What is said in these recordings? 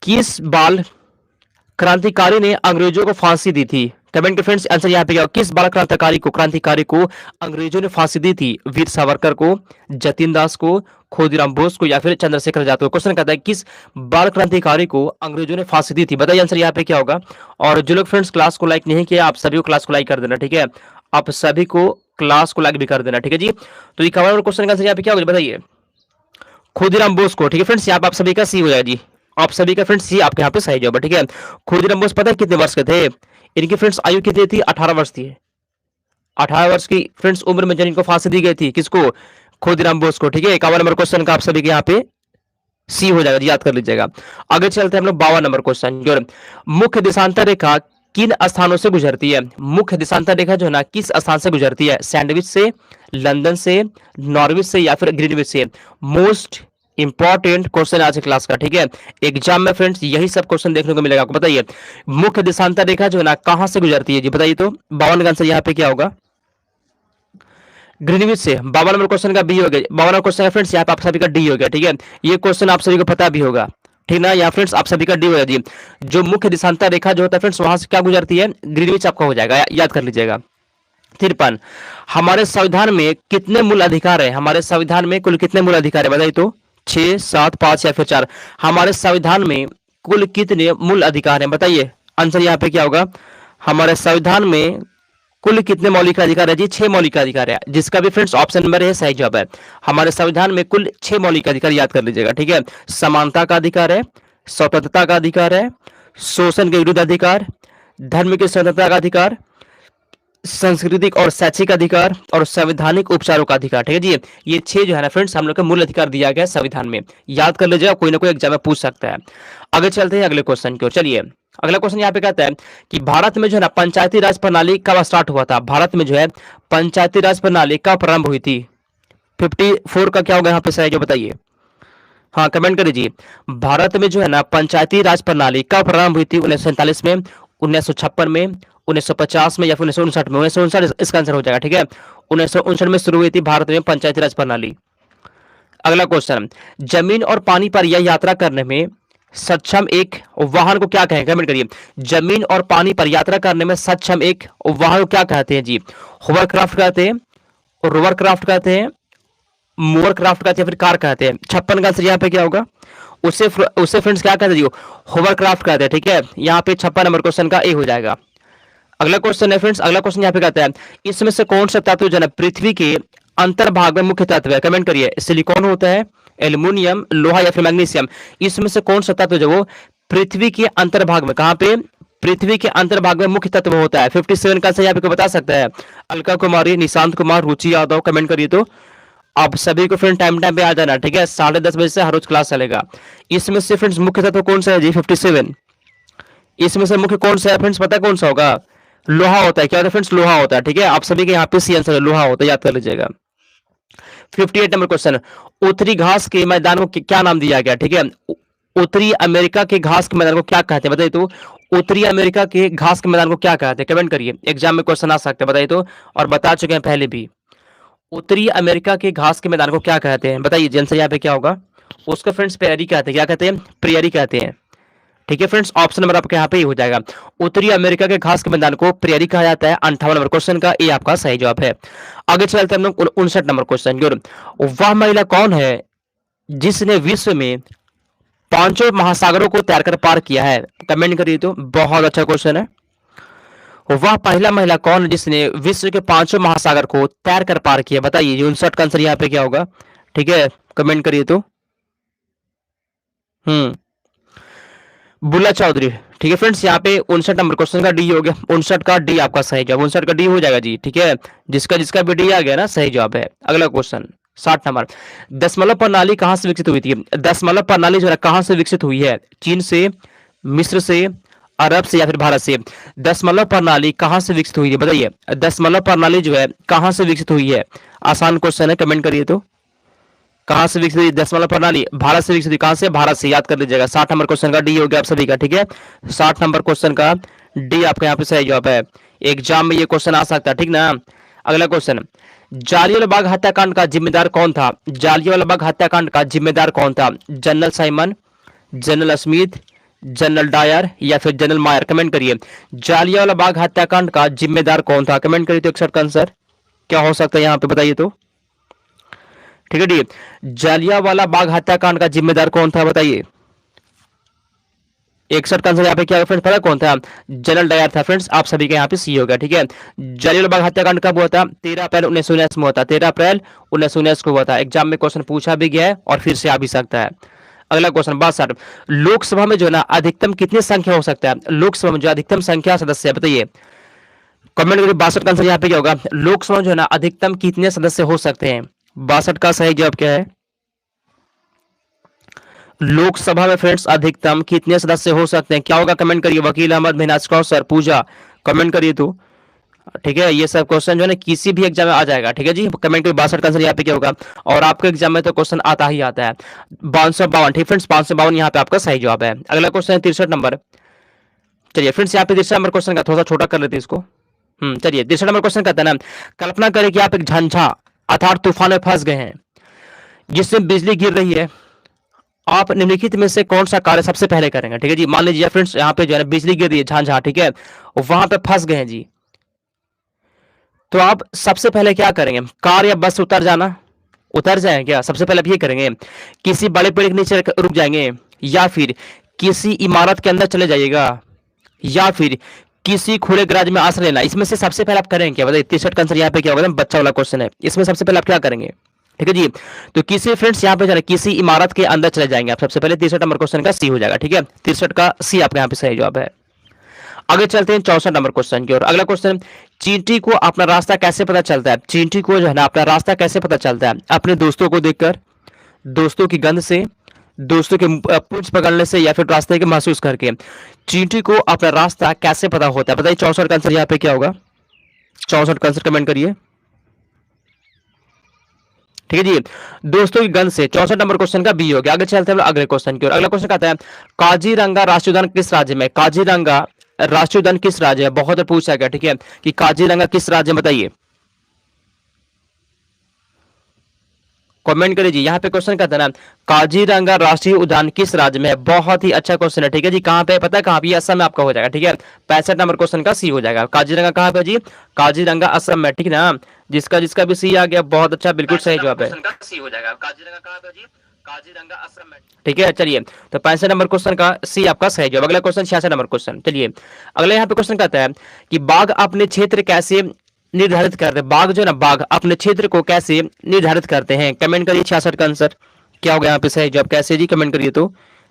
किस बाल क्रांतिकारी ने अंग्रेजों को फांसी दी थी? कमेंट के फ्रेंड्स आंसर यहाँ पे क्या होगा? किस बाल क्रांतिकारी को अंग्रेजों ने फांसी दी थी? वीर सावरकर को, जतिन दास को, खुदीराम बोस को, या फिर चंद्रशेखर आजाद को? क्वेश्चन कहता है किस बाल क्रांतिकारी को अंग्रेजों ने फांसी दी थी? बताइए आंसर यहाँ पे क्या होगा। और जो लोग फ्रेंड्स क्लास को लाइक नहीं किया, आप सभी को क्लास को लाइक कर देना, ठीक है। आप सभी को क्लास को लाइक भी कर देना, ठीक है जी। तो ये कवर क्वेश्चन का आंसर यहाँ पे क्या होगा बताइए। खुदीराम बोस को, ठीक है फ्रेंड्स। यहाँ पे आप सभी का सी हो जाएगा जी। आप सभी का फ्रेंड्स सी आपके यहाँ पे सही जवाब है, ठीक है। खुदीराम बोस पता है कितने वर्ष के थे? इनकी फ्रेंड्स आयु कितनी थी? 18 वर्ष थी। 18 वर्ष की फ्रेंड्स उम्र में जब इनको फांसी दी गई थी, किसको? खुदीराम बोस को, ठीक है। 51 नंबर क्वेश्चन का आप सभी के यहाँ पे सी हो जाएगा, याद कर लीजिएगा। आगे चलते हैं हम लोग 52 नंबर क्वेश्चन। जो मुख्य देशांतर रेखा किन स्थानों से गुजरती है? मुख्य देशांतर रेखा जो है ना किस स्थान से गुजरती है? सैंडविच से, लंदन से, नॉर्विच से, या फिर ग्रीनविच से? मोस्ट इंपॉर्टेंट क्वेश्चन आज की क्लास का, ठीक है। एग्जाम में फ्रेंड्स यही सब क्वेश्चन देखने को मिलेगा आपको। बताइए मुख्य देशांतर रेखा जो है ना कहां से गुजरती है जी? बताइए तो 52 का आंसर यहाँ पे क्या होगा? ग्रीनविच से। 52 नंबर क्वेश्चन का बी हो गया। 52 क्वेश्चन है फ्रेंड्स यहाँ पे आप सभी का डी हो गया, ठीक है। ये क्वेश्चन आप सभी को पता भी होगा, ठीक ना। यहाँ फ्रेंड्स आप सभी का डी हो गया जी। जो मुख्य देशांतर रेखा जो होता है फ्रेंड्स वहां से क्या गुजरती है? ग्रीनविच आपका हो जाएगा, याद कर लीजिएगा। 53 हमारे संविधान में कितने मूल अधिकार है? हमारे संविधान में कुल कितने मूल अधिकार है? बताइए तो 6, 7, 5 या फिर 4? हमारे संविधान में कुल कितने मूल अधिकार हैं? बताइए आंसर यहाँ पे क्या होगा। हमारे संविधान में कुल कितने मौलिक अधिकार है जी? 6 मौलिक अधिकार है, जिसका भी फ्रेंड्स ऑप्शन नंबर है सही जवाब है। हमारे संविधान में कुल 6 मौलिक अधिकार, याद कर लीजिएगा, ठीक है। समानता का अधिकार है, स्वतंत्रता का अधिकार है, शोषण के विरुद्ध अधिकार, धर्म की स्वतंत्रता का अधिकार, सांस्कृतिक और शैक्षिक अधिकार, और संवैधानिक उपचारों का अधिकार, ठीक है जी। ये 6 जो है ना फ्रेंड्स हम लोग का मूल अधिकार दिया गया है संविधान में, याद कर लीजिएगा, कोई ना कोई एग्जाम में पूछ सकता है। आगे चलते हैं अगले क्वेश्चन की ओर। चलिए अगला क्वेश्चन यहाँ पे कहता है कि भारत में जो है ना पंचायती राज प्रणाली कब स्टार्ट हुआ था? भारत में जो है पंचायती राज प्रणाली कब प्रारंभ हुई थी? 54 का क्या होगा यहाँ पे सही जो बताइए। हाँ कमेंट कर दीजिए। भारत में जो है ना पंचायती राज प्रणाली कब प्रारंभ हुई थी? 1947 में, 1956 में, 1950 में, या फिर 1959 में? 1959 इसका आंसर हो जाएगा, ठीक है। 1959 में शुरू हुई थी भारत में पंचायती राज प्रणाली। अगला क्वेश्चन, जमीन और पानी पर यह यात्रा करने में सक्षम एक वाहन को क्या कहें? कमेंट करिए। जमीन और पानी पर यात्रा करने में सक्षम एक वाहन को क्या कहते हैं जी? होवरक्राफ्ट कहते हैं, रोवरक्राफ्ट कहते हैं, मोवरक्राफ्ट कहते हैं, फिर कार कहते हैं? 56 का आंसर यहाँ पे क्या होगा? उसे फ्रेंड्स क्या कहते हैं जी? होवरक्राफ्ट कहते हैं, ठीक है। यहाँ पे 56 नंबर क्वेश्चन का ए हो जाएगा। अगला क्वेश्चन है फ्रेंड्स, अगला क्वेश्चन यहाँ पे कहता है इसमें से कौन सा तत्व जो है पृथ्वी के अंतर्भाग में मुख्य तत्व है? कमेंट करिए। सिलिकॉन होता है, एल्यूमिनियम, लोहा, या फिर मैग्नीशियम? इसमें से कौन सा तत्व जो वो पृथ्वी के अंतर्भाग में, कहां पे? पृथ्वी के अंतर्भाग में मुख्य तत्व होता है? 57 का आंसर यहाँ पे कोई बता सकता है? अलका कुमारी, निशांत कुमार, रुचि यादव? कमेंट करिए तो। आप सभी को फ्रेंड टाइम पे आ जाना, ठीक है। 10:30 बजे से हर रोज क्लास चलेगा। इसमें से फ्रेंड्स मुख्य तत्व कौन सा है जी? 57 इसमें से मुख्य कौन सा है फ्रेंड्स? पता कौन सा होगा? लोहा होता है। क्या होता है फ्रेंड्स? लोहा होता है, ठीक है। आप सभी के यहाँ पे सी आंसर है, लोहा होता है, याद कर लीजिएगा। 58 नंबर क्वेश्चन, उत्तरी घास के मैदान को क्या नाम दिया गया? ठीक है, उत्तरी अमेरिका के घास के मैदान को क्या कहते हैं? बताइए तो। उत्तरी अमेरिका के घास के मैदान को क्या कहते हैं? कमेंट करिए, एग्जाम में क्वेश्चन आ सकते हैं, बताइए तो। और बता चुके हैं पहले भी। उत्तरी अमेरिका के घास के मैदान को क्या कहते हैं? बताइए, आंसर यहाँ पे क्या होगा? उसको फ्रेंड्स प्रेयरी कहते हैं। क्या कहते हैं? प्रेयरी कहते हैं, ठीक है फ्रेंड्स। ऑप्शन नंबर आपके यहाँ पे ही हो जाएगा। उत्तरी अमेरिका के घास के मैदान को प्रेयरी कहा जाता है। 58 नंबर क्वेश्चन का ये आपका सही जवाब है। आगे चलते हैं हम लोग 59 नंबर क्वेश्चन की ओर। वह महिला कौन है जिसने विश्व में पांचों महासागरों को तैर कर पार किया है? कमेंट करिए तो। बहुत अच्छा क्वेश्चन है। वह पहला महिला कौन है जिसने विश्व के पांचों महासागर को तैर कर पार किया? बताइए, 59 का आंसर यहाँ पे क्या होगा? ठीक है, कमेंट करिए तो। बुल्ला चौधरी, ठीक है फ्रेंड्स। यहाँ पे 59 नंबर क्वेश्चन का डी हो गया। 59 का डी आपका सही जवाब, 59 का डी हो जाएगा जी, ठीक है। जिसका जिसका भी डी आ गया ना, सही जवाब है। अगला क्वेश्चन 60 नंबर, दशमलव प्रणाली कहां से विकसित हुई थी? दशमलव प्रणाली जो है कहां से विकसित हुई है? चीन से, मिस्र से, अरब से, या फिर भारत से? दशमलव प्रणाली कहां से विकसित हुई है? बताइए, दशमलव प्रणाली जो है कहां से विकसित हुई है? आसान क्वेश्चन है, कमेंट करिए तो। कहां से विकसित हुई दशमलव प्रणाली? भारत से विकसित हुई। कहां से? भारत से, याद कर लीजिएगा। 60 नंबर क्वेश्चन का डी हो गया आप सभी का, ठीक है। 60 नंबर क्वेश्चन का डी आपका यहाँ पे सही जवाब है। एग्जाम में ये क्वेश्चन आ सकता है, ठीक ना। अगला क्वेश्चन, जालियांवाला बाग हत्याकांड का जिम्मेदार कौन था? जालियांवाला बाग हत्याकांड का जिम्मेदार कौन था? General Simon, general Smith, general Dyer या फिर जनरल मायर? कमेंट करिए। जालियांवाला बाग हत्याकांड का जिम्मेदार कौन था? कमेंट करिए तो 61 का आंसर क्या हो सकता है यहाँ पे बताइए तो। ठीक है जी, जालियांवाला बाग हत्याकांड का जिम्मेदार कौन था बताइए। 61 का आंसर यहाँ पे क्या फ्रेंड्स पता कौन था? जनरल डायर था फ्रेंड्स, आप सभी के यहाँ पे सी हो गया। ठीक है, जालियांवाला बाग हत्याकांड कब हुआ था? 13 अप्रैल 1919 में हुआ था। 13 अप्रैल 1919 को हुआ था। एग्जाम में क्वेश्चन पूछा भी गया है और फिर से आ भी सकता है। अगला क्वेश्चन 62, लोकसभा में जो है ना अधिकतम कितनी संख्या हो सकता है? लोकसभा में जो अधिकतम संख्या सदस्य है बताइए। कमेंट करिए। 62 का आंसर यहाँ पे क्या होगा? लोकसभा में जो है ना अधिकतम कितने सदस्य हो सकते हैं? 62 का सही जवाब क्या है? लोकसभा में फ्रेंड्स अधिकतम कितने सदस्य हो सकते हैं? क्या होगा? कमेंट करिए। वकील अहमद, मिनाज कौसर, पूजा, कमेंट करिए तो। ठीक है, ये सब क्वेश्चन जो है ना किसी भी एग्जाम में आ जाएगा। ठीक है जी, कमेंट करिए। 62 का आंसर यहाँ पे क्या होगा? और आपके एग्जाम में तो क्वेश्चन आता ही आता है। 552, ठीक फ्रेंड्स, 552 यहाँ पे आपका सही जवाब है। अगला क्वेश्चन है 63 नंबर। चलिए फ्रेंड्स, यहाँ पे 63 नंबर क्वेश्चन का थोड़ा सा छोटा कर लेते हैं इसको। चलिए 63 नंबर क्वेश्चन कहता है ना, कल्पना करें कि आप एक झंझा अर्थात तूफान में फंस गए हैं जिससे बिजली गिर रही है। आप निम्नलिखित में से कौन सा कार्य सबसे पहले करेंगे? ठीक है जी, मान लीजिए फ्रेंड्स यहाँ पे जो है बिजली गिर रही है, झांझा, ठीक है, वहां पे फंस गए हैं जी, तो आप सबसे पहले क्या करेंगे? कार या बस से उतर जाना, उतर जाएंगे क्या सबसे पहले आप ये करेंगे? किसी बड़े पेड़ के नीचे रुक जाएंगे, या फिर किसी इमारत के अंदर चले जाइएगा, या फिर किसी खुले गैराज में आश्रय लेना? इसमें से सबसे पहले आप करेंगे क्या बताइए। 63 का आंसर यहाँ पे क्या होगा? बच्चा वाला क्वेश्चन है, इसमें सबसे पहले आप क्या करेंगे? ठीक है जी, तो किसी फ्रेंड्स यहाँ पे जाना, किसी इमारत के अंदर चले जाएंगे आप सबसे पहले। 63 नंबर क्वेश्चन का सी हो जाएगा। ठीक है, 63 का सी आपका यहाँ पे सही जवाब है। आगे चलते हैं 64 नंबर क्वेश्चन की ओर। अगला क्वेश्चन, चींटी को अपना रास्ता कैसे पता चलता है? चींटी को जो है ना अपना रास्ता कैसे पता चलता है? अपने दोस्तों को देखकर, दोस्तों की गंध से, दोस्तों के पूंछ पकड़ने से, या फिर रास्ते के महसूस करके? चींटी को अपना रास्ता कैसे पता होता है बताइए। 64 का आंसर यहाँ पे क्या होगा? 64 का आंसर कमेंट करिए। ठीक है जी, दोस्तों की गंध से। 64 नंबर क्वेश्चन का बी हो गया। आगे चलते हैं अगले क्वेश्चन की ओर। अगला क्वेश्चन कहता है, काजीरंगा राष्ट्रीय उद्यान किस राज्य में? काजीरंगा राष्ट्रीय उद्यान किस राज्य है? बहुत पूछा गया। ठीक है, कि काजीरंगा किस राज्य में बताइए, कमेंट करिए जी। यहाँ पे क्वेश्चन कहता है ना, काजीरंगा राष्ट्रीय उद्यान किस राज्य में है? बहुत ही अच्छा क्वेश्चन है। ठीक है जी, कहाँ पे पता है? कहाँ पे? असम में आपका हो जाएगा। ठीक है, 65 नंबर क्वेश्चन का सी हो जाएगा। काजीरंगा कहाँ पे जी? काजीरंगा असम में। ठीक है ना, जिसका जिसका भी सी आ गया बहुत अच्छा, बिल्कुल सही जवाब है। सी हो जाएगा। काजीरंगा कहाँ पे जी? काजीरंगा असम में। ठीक है, चलिए, तो 65 नंबर क्वेश्चन का सी आपका सही जवाब। अगला क्वेश्चन 66 नंबर क्वेश्चन। चलिए, अगला यहाँ पे क्वेश्चन कहता है कि बाघ अपने क्षेत्र कैसे निर्धारित करते हैं? बाघ जो है ना, बाघ अपने क्षेत्र को कैसे निर्धारित करते हैं? कमेंट करिए। 66 का आंसर क्या होगा यहाँ पे सही जवाब? कैसे जी? कमेंट करिए तो।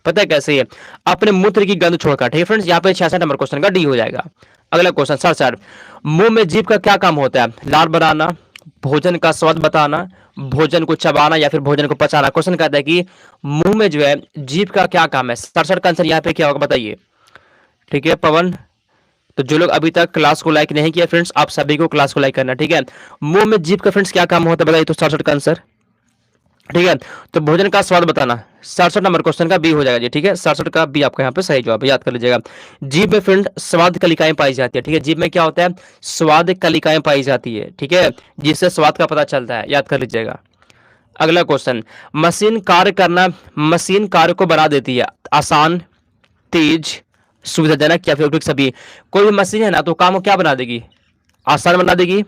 पता है कैसे है? अपने मूत्र की गंध छोड़कर। ठीक है फ्रेंड्स, यहाँ पे 66 नंबर क्वेश्चन का डी हो जाएगा। अगला क्वेश्चन 67, मुंह में जीभ का क्या काम होता है? लार बनाना, भोजन का स्वाद बताना, भोजन को चबाना, या फिर भोजन को पचाना? क्वेश्चन कहता है कि मुंह में जो है जीभ का क्या काम है? 67 का आंसर यहाँ पे क्या होगा बताइए। ठीक है पवन, तो जो लोग अभी तक क्लास को लाइक नहीं किया फ्रेंड्स, आप सभी को क्लास को लाइक करना। ठीक है, मुंह में जीभ का फ्रेंड्स क्या काम होता है बताइए तो 67 का आंसर। ठीक है, तो भोजन का स्वाद बताना। 67 नंबर क्वेश्चन का बी हो जाएगा जी। ठीक है, 67 का बी आपका यहाँ पे सही जवाब है, याद कर लीजिएगा। जीभ में फ्रेंड स्वाद कलिकाएं पाई जाती है। ठीक है, जीभ में क्या होता है? स्वाद कलिकाएं पाई जाती है। ठीक है, जिससे स्वाद का पता चलता है, याद कर लीजिएगा। अगला क्वेश्चन, मशीन कार्य करना, मशीन कार्य को बना देती है आसान, तेज, सुविधाजनक, या फिर उपयुक्त सभी? कोई भी मशीन है ना तो काम को क्या बना देगी? आसान बना देगी,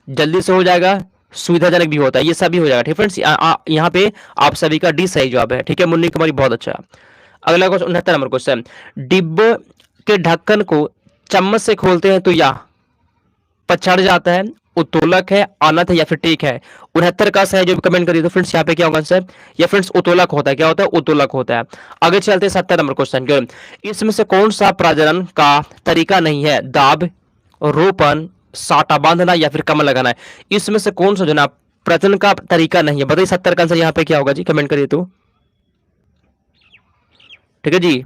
जल्दी से हो जाएगा, सुविधाजनक भी होता है, ये सभी हो जाएगा। ठीक फ्रेंड्स, यहाँ पे आप सभी का डी सही जवाब है। ठीक है मुन्नी कुमारी, बहुत अच्छा। अगला क्वेश्चन 69 नंबर क्वेश्चन, डिब्बे के ढक्कन को चम्मच से खोलते हैं तो या पछड़ जाता है, उत्तोलक है, अनंत है, या फिर टेक है? 69 का सही जवाब कमेंट करिए तो फ्रेंड्स यहाँ पे क्या होगा आंसर? या फ्रेंड्स उत्तोलक होता है। क्या होता है? उत्तोलक होता है। आगे चलते हैं 70 नंबर क्वेश्चन के। इसमें से कौन सा प्रजनन का तरीका नहीं है? दाब, रोपण, साटा बांधना, या फिर कमल लगाना? इसमें से कौन सा जो ना प्रजनन का तरीका नहीं है बताइए। 70 का आंसर यहाँ पे क्या होगा जी? कमेंट करिए तो। ठीक है जी,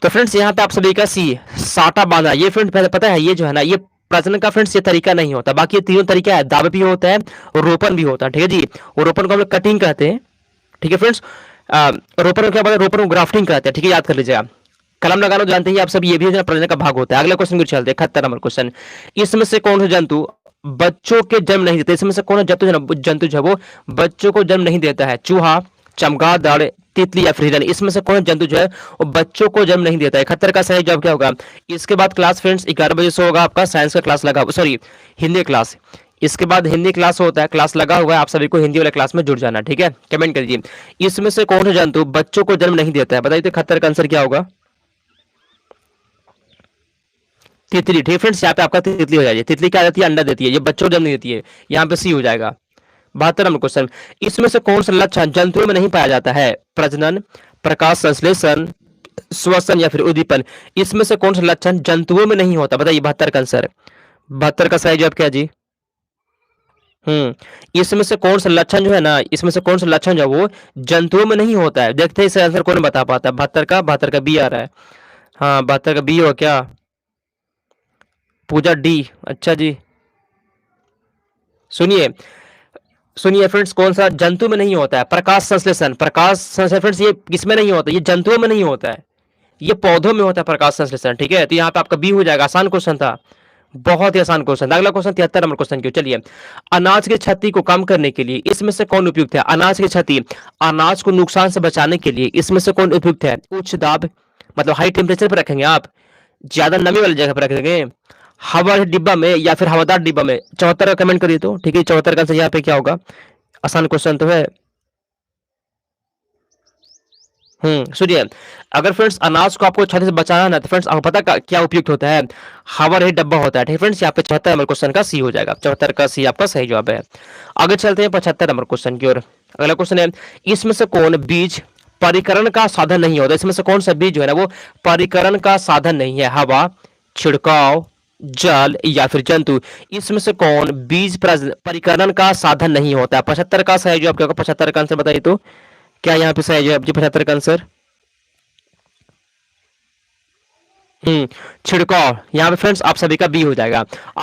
तो फ्रेंड्स यहाँ पे आप सभी का सी, साटा बांधना, ये फ्रेंड्स पहले पता है, ये जो है ना ये प्रजनन का फ्रेंड्स ये तरीका नहीं होता। बाकी ये तीनों तरीका है, दाब भी होता है और रोपण भी होता है। ठीक है जी, और रोपण को हम लोग कटिंग कहते हैं। ठीक है फ्रेंड्स, रोपण को क्या बोलते हैं? रोपण को ग्राफ्टिंग कहते हैं। ठीक है, याद कर लीजिएगा। कलम लगाना जानते हैं आप सब, ये भी प्रजनन का भाग होता है। अगला क्वेश्चन को चलते हैं 71 नंबर क्वेश्चन। इसमें से कौन सा जंतु बच्चों के जन्म नहीं देते? इसमें से कौन सा जंतु जंतु जो है वो बच्चों को जन्म नहीं देता है? चूहा, चमगादड़, तितली या फिर हिरन, इसमें से कौन जंतु जो है वो बच्चों को जन्म नहीं देता है? 71 का सही जवाब क्या होगा? इसके बाद क्लास फ्रेंड्स 11 बजे से होगा आपका साइंस का क्लास लगा, सॉरी हिंदी क्लास। इसके बाद हिंदी क्लास होता है, क्लास लगा हुआ है, आप सभी को हिंदी वाले क्लास में जुड़ जाना, ठीक है? कमेंट करिए इसमें से कौन सा जंतु बच्चों को जन्म नहीं देता है? बताइए तो 71 का आंसर क्या होगा? तितली। ठीक फ्रेंड्स, यहाँ पे आपका तितली हो जाएगी। तितली क्या देती है? अंडा देती है, ये बच्चों को जन्म नहीं देती है, यहाँ पे सी हो जाएगा। 72 नंबर क्वेश्चन, इसमें से कौन सा लक्षण जंतुओं में नहीं पाया जाता है? प्रजनन, प्रकाश संश्लेषण, श्वसन या फिर उद्दीपन, इसमें से कौन सा लक्षण जंतुओं में नहीं होता? बताइए 72 का आंसर। 72 का सही जवाब क्या जी? इसमें से कौन सा लक्षण जो है ना, इसमें से कौन सा लक्षण जो है वो जंतुओं में नहीं होता है? देखते हैं इसका आंसर कौन बता पाता है। 72 का बी आ रहा है। हाँ 72 का बी हो क्या? पूजा डी। अच्छा जी, सुनिए सुनिए फ्रेंड्स, कौन सा जंतु में नहीं होता है? प्रकाश संश्लेषण। प्रकाश संश्लेषण फ्रेंड्स ये किसमें नहीं होता? ये जंतुओं में नहीं होता है, ये पौधों में होता है प्रकाश संश्लेषण, ठीक है? तो यहाँ पे आपका बी हो जाएगा। आसान क्वेश्चन था, बहुत ही आसान क्वेश्चन। अगला क्वेश्चन 73 नंबर क्वेश्चन क्यों, चलिए। अनाज की क्षति को कम करने के लिए इसमें से कौन उपयुक्त है? अनाज की क्षति, अनाज को नुकसान से बचाने के लिए इसमें से कौन उपयुक्त है? उच्च दाब, मतलब हाई टेम्परेचर पर रखेंगे आप, ज्यादा नमी वाली जगह पर रखेंगे, हवा डिब्बा में या फिर हवादार डिब्बा में? 74 का कमेंट करिए तो, ठीक है? 74 का आंसर यहाँ पे क्या होगा? आसान क्वेश्चन तो है। सुनिए, अगर फ्रेंड्स अनाज को आपको छत से बचाना है ना, तो फ्रेंड्स आपको पता क्या उपयुक्त होता है? हवा रहित डब्बा होता है, ठीक है फ्रेंड्स? यहाँ पे 74 नंबर क्वेश्चन का सी हो जाएगा। 74 का सी आपका सही जवाब है। आगे चलते हैं 75 नंबर क्वेश्चन की ओर। अगला क्वेश्चन है, इसमें से कौन बीज परिकरण का साधन नहीं होता? इसमें से कौन सा बीज जो है ना वो परिकरण का साधन नहीं है? हवा, छिड़काव, जल या फिर जंतु, इसमें से कौन बीज परिकरण का साधन नहीं होता है? 75 का सही जवाब क्या होगा? 75 का आंसर बताइए तो, क्या यहाँ पे सही जवाब जी 75 का आंसर? छिड़काव। यहाँ पे फ्रेंड्स आप सभी का बी हो जाएगा।